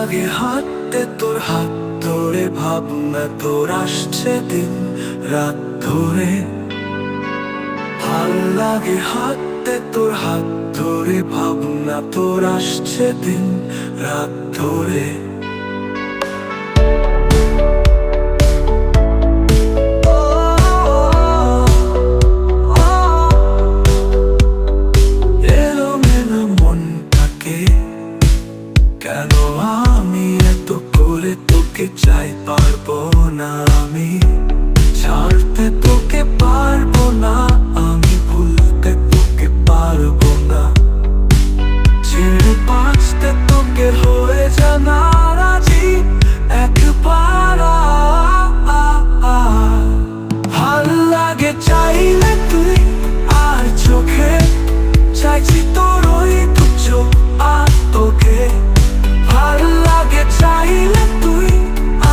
লাগে হাঁটতে তোর হাত ধরে, ভাবনা তোর আসছে দিন রাত ধরে। ভাল লাগে হাঁটতে তোর হাত ধরে, ভাবনা তোর আসছে দিন রাত ধরে। এলোমেলো মনটাকে কেন আমি এত করে তোকে চাই, পারবো না আমি ছাড়তে তোকে, পারবো না আমি ভুলতে তোকে, পারবো না ছেড়ে বাঁচতে তোকে, হয়ে জানা রাজি একবার। ভাল লাগে চাইলে তুই আর চোখে, চাইছি তোর ওই দু চোখ আর তোকে। ভাল লাগে চাইলে তুই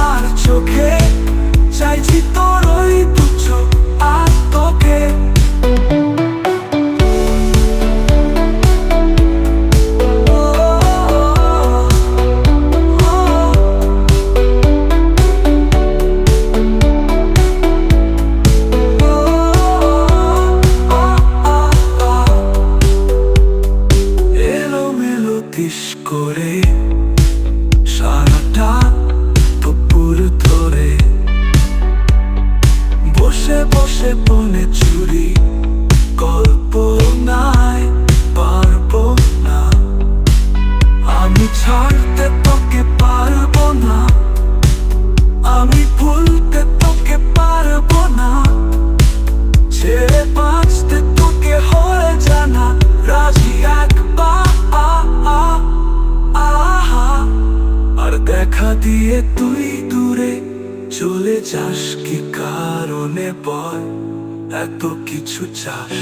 আর চোখে, চাইছি তোর ওই দু চোখ আর তোকে। এলোমেলো তিস করে সারাটা দুপুর ধরে, বসে বসে বনে চুরি কল্পনায়, পারবো না আমি ছাড়তে তোকে, পারবো না আমি ভুলতে তোকে, পারবো না ছেড়ে বাঁচতে তোকে, হয়ে জানা রাজি একবার। আর দেখা দিয়ে তুই দূরে চলে যাস কি কারণে বল, এত কিছু চাস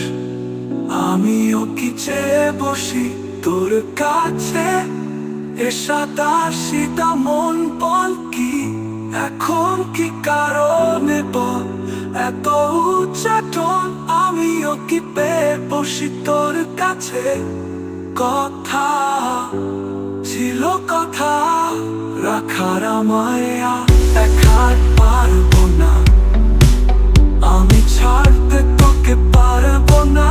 আমিও কি চেয়ে বসি তোর কাছে। এসাদা সীতা মন বল কি এখন কি কারণে বল, এত উচ্চাটন আমিও কি পেয়ে বসি তোর কাছে। কথা ছিল কথা রাখার, আমায় দেখার পারবো না আমি ছাড়তে তোকে, পারবো না।